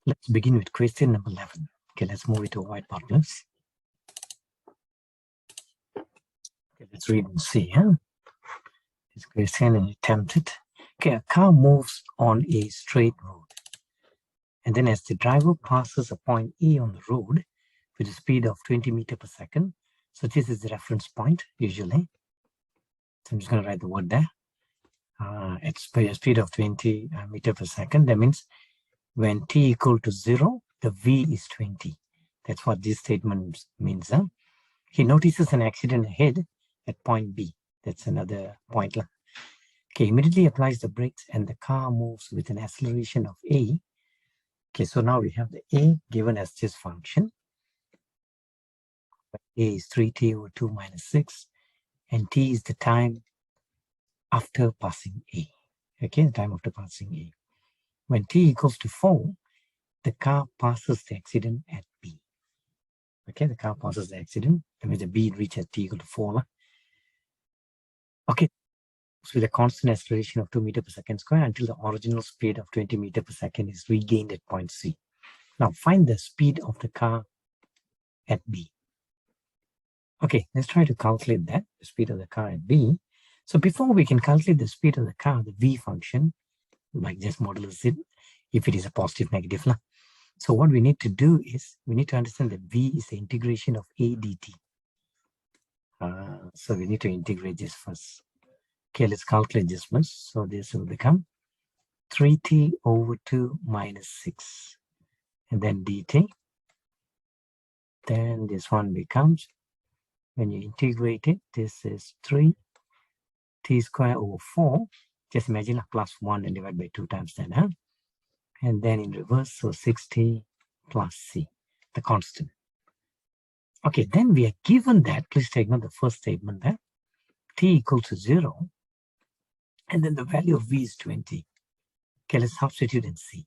Let's begin with question number 11. Okay, let's move it to whiteboard, please. Okay, let's read and see. This question and attempt it. Okay, a car moves on a straight road. And then as the driver passes a point E on the road with a speed of 20 meters per second, so this is the reference point usually. So I'm just going to write the word there. At a speed of 20 meters per second, that means when t equal to 0, the v is 20. That's what this statement means. He notices an accident ahead at point B. That's another point. Okay, immediately applies the brakes and the car moves with an acceleration of A. Okay, so now we have the A given as this function. A is 3t over 2 minus 6, and t is the time after passing A. Okay, the time after passing A. When t equals to 4, the car passes the accident at B. Okay, the car passes the accident. That means the B reaches t equal to 4. Okay, so with a constant acceleration of 2 meters per second square until the original speed of 20 meters per second is regained at point C. Now find the speed of the car at B. Okay, let's try to calculate that, the speed of the car at B. So before we can calculate the speed of the car, the V function, like just modulus it, if it is a positive, negative. So what we need to do is, we need to understand that V is the integration of A dt. So we need to integrate this first. Okay, let's calculate this first. So this will become 3t over 2 minus 6. And then dt. Then this one becomes, when you integrate it, this is 3t square over 4. Just imagine a plus 1 and divide by 2 times that. And then in reverse, so 6t plus c, the constant. Okay, then we are given that, please take note the first statement there, t equals to 0, and then the value of v is 20. Okay, let's substitute in c.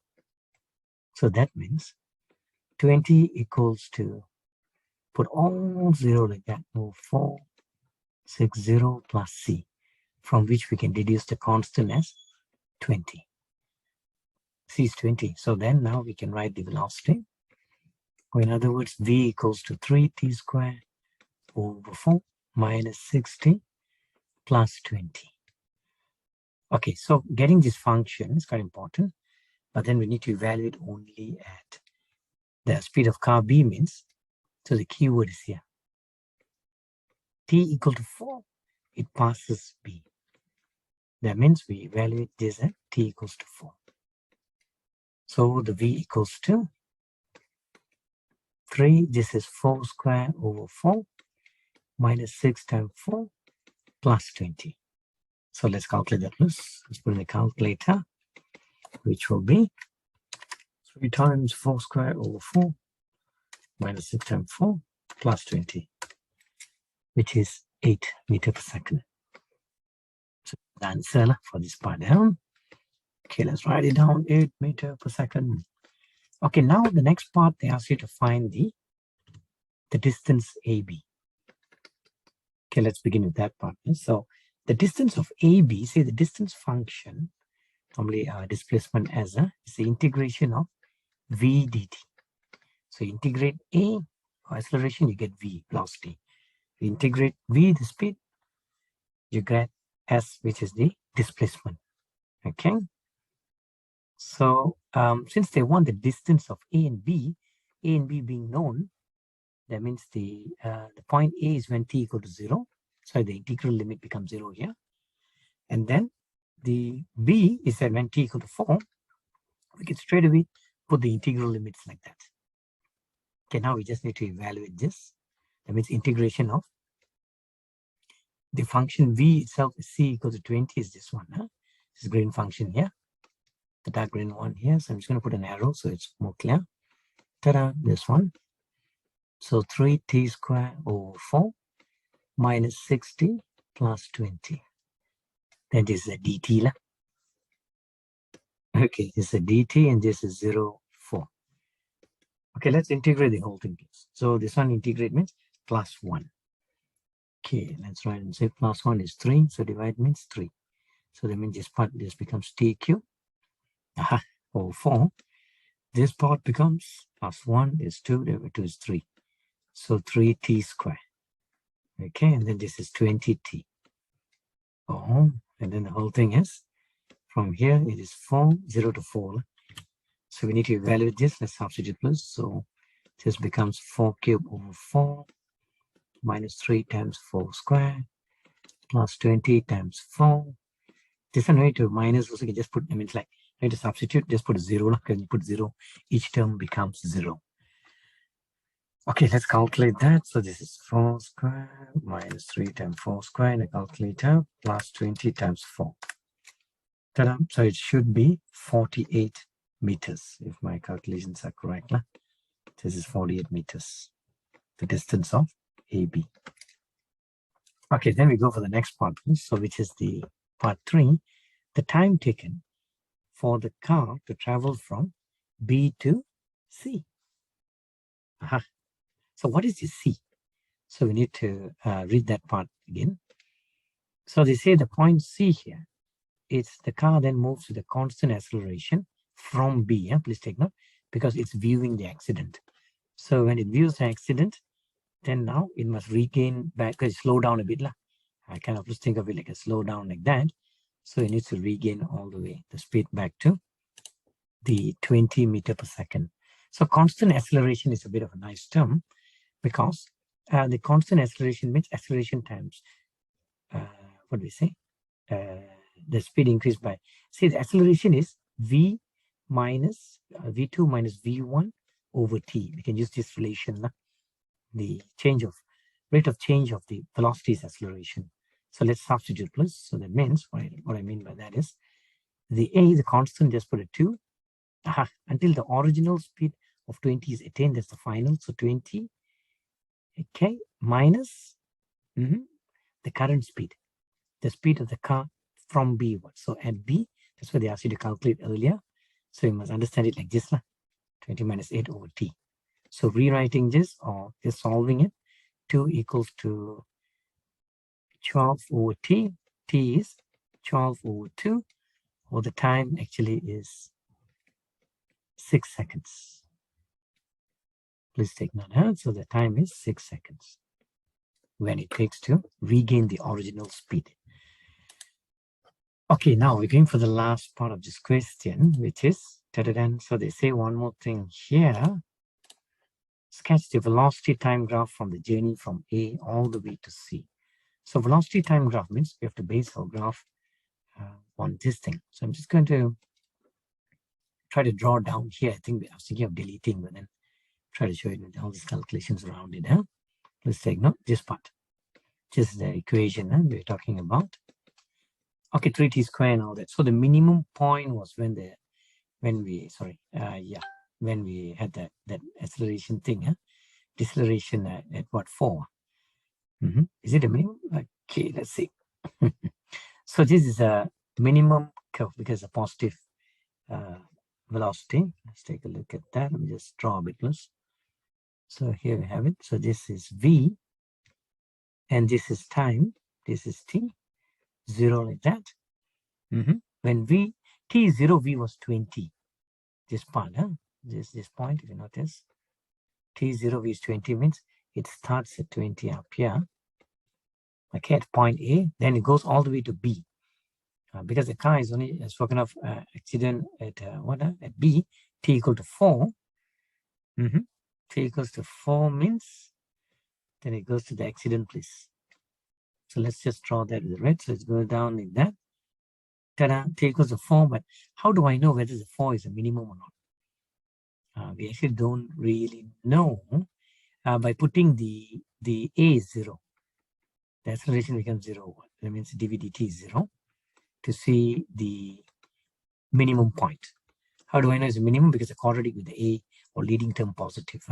So that means 20 equals to, put all 0 like that, move 4, 6, 0 plus c, from which we can deduce the constant as 20. C is 20. So then now we can write the velocity. Or in other words, v equals to 3t squared over 4 minus 6t plus 20. Okay, so getting this function is quite important, but then we need to evaluate only at the speed of car B means, so the keyword is here. T equal to 4, it passes B. That means we evaluate this at t equals to 4. So the v equals to 3, this is 4 square over 4 minus 6 times 4 plus 20. So let's calculate that. Let's put in the calculator, which will be 3 times 4 square over 4 minus 6 times 4 plus 20, which is 8 meters per second. So the answer for this part down. Okay, let's write it down, 8 meters per second. Okay, now the next part, they ask you to find the distance AB. Okay, let's begin with that part. So the distance of AB, say the distance function, normally displacement as is the integration of v dt. So integrate A, or acceleration, you get v, velocity. You integrate v, the speed, you get s, which is the displacement. Okay. So since they want the distance of A and B being known, that means the point A is when t equal to 0. So the integral limit becomes 0 here. And then the B is that when t equal to 4, we can straight away put the integral limits like that. Okay, now we just need to evaluate this. That means integration of the function v itself is c equal to 20 is this one. This green function here. The dark green one here. So I'm just going to put an arrow so it's more clear. Ta-da, this one. So 3t squared over 4 minus 6t plus 20. That is the dt. Okay, this is a dt and this is 0, 4. Okay, let's integrate the whole thing. So this one integrate means plus 1. Okay, let's write and say plus 1 is 3. So divide means 3. So that means this part, this becomes t cube over 4 this part becomes plus 1 is 2, divided by 2 is 3. So 3t square. Okay, and then this is 20t. Oh, and then the whole thing is, from here it is 4, 0 to 4. So we need to evaluate this. Let's substitute plus. So this becomes 4 cubed over 4 minus 3 times 4 square plus 20 times 4. This one way to minus, also you can just put, I mean, it's like, you need to substitute, just put 0. Because you put 0, each term becomes 0. Okay, let's calculate that. So this is 4 square minus 3 times 4 square in a calculator plus 20 times 4. Ta-da! So it should be 48 meters, if my calculations are correct. This is 48 meters, the distance of AB. Okay, then we go for the next part, so which is the part 3, the time taken for the car to travel from B to C. So what is the C? So we need to read that part again. So they say the point C here, it's the car then moves with a constant acceleration from B. Please take note, because it's viewing the accident. So when it views the accident, then now it must regain back, because slow down a bit. I kind of just think of it like a slow down like that. So it needs to regain all the way the speed back to the 20 meter per second. So constant acceleration is a bit of a nice term, because the constant acceleration means acceleration times, what do we say? The speed increased by, see, the acceleration is V minus V2 minus V1 over T. We can use this relation, the change of rate of change of the velocity is acceleration. So let's substitute plus. So that means, what I mean by that is, the A, the constant, just put a 2. Until the original speed of 20 is attained, that's the final. So 20, okay, minus the current speed, the speed of the car from B. So at B, that's what they asked you to calculate earlier. So you must understand it like this, 20 minus 8 over T. So rewriting this or just solving it, 2 equals to 12 over T. T is 12 over 2, or the time actually is 6 seconds. Please take note. So the time is 6 seconds when it takes to regain the original speed. Okay, now we're going for the last part of this question, which is, so they say one more thing here. Sketch the velocity time graph from the journey from A all the way to C. So velocity time graph means we have to base our graph on this thing. So I'm just going to try to draw down here. I think I was thinking of deleting, but then try to show you with all these calculations around it. Let's take note this part. This is the equation we're talking about. Okay, 3t square and all that. So the minimum point was when we had that acceleration thing, deceleration at what, 4? Is it a minimum? Okay, let's see. So this is a minimum curve because a positive velocity. Let's take a look at that. Let me just draw a bit close. So here we have it. So this is V, and this is time. This is T, 0 like that. When T is 0, V was 20. This part, this point, if you notice, T 0, V is 20 means it starts at 20 up here. Okay, at point A, then it goes all the way to B. Because the car is only spoken of accident at at B, T equal to 4. T equals to 4 means then it goes to the accident place. So let's just draw that with red. So it's going down like that. Ta-da, T equals to 4. But how do I know whether the 4 is a minimum or not? We actually don't really know by putting the A is 0. The acceleration becomes 0. That means dv dt is 0 to see the minimum point. How do I know it's a minimum? Because the quadratic with the A or leading term positive.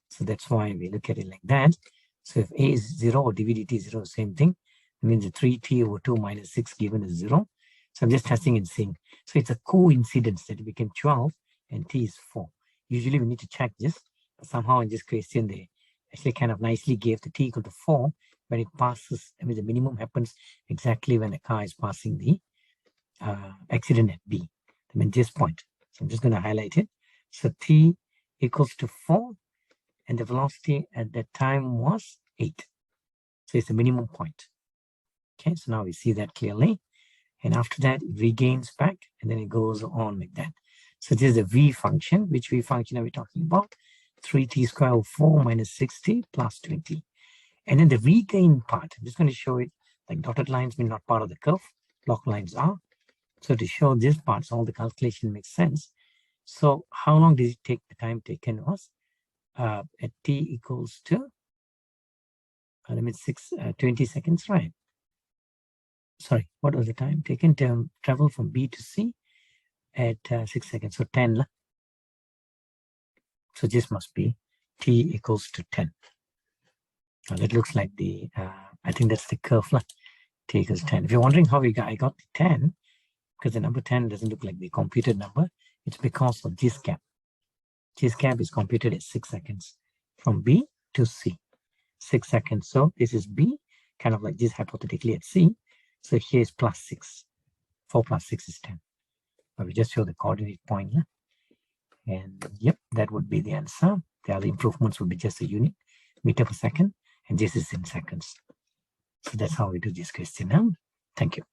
So that's why we look at it like that. So if A is 0 or dv dt is 0, same thing. It means the 3t over 2 minus 6 given is 0. So I'm just testing and seeing. So it's a coincidence that it became 12 and t is 4. Usually we need to check this. But somehow in this question, they actually kind of nicely gave the t equal to 4 when it passes. I mean, the minimum happens exactly when the car is passing the accident at B. I mean, this point. So I'm just going to highlight it. So t equals to 4, and the velocity at that time was 8. So it's the minimum point. Okay, so now we see that clearly. And after that, it regains back, and then it goes on like that. So this is the v function. Which v function are we talking about? 3t squared over 4 minus 6t plus 20. And then the regain part, I'm just going to show it like dotted lines mean not part of the curve. Block lines are. So to show this part, so all the calculation makes sense. So how long did it take? The time taken was at t equals to 20 seconds, right? Sorry, what was the time taken to travel from B to C at 6 seconds? So 10. So this must be t equals to 10. Now that looks like the, I think that's the curve. T equals 10. If you're wondering how I got the 10, because the number 10 doesn't look like the computed number, it's because of this gap. This gap is computed at 6 seconds from B to C. 6 seconds. So this is B, kind of like this hypothetically at C. So here is plus 6. 4 plus 6 is 10. But we just show the coordinate point. And yep, that would be the answer. The other improvements would be just a unit, meter per second. And this is in seconds. So that's how we do this question. Thank you.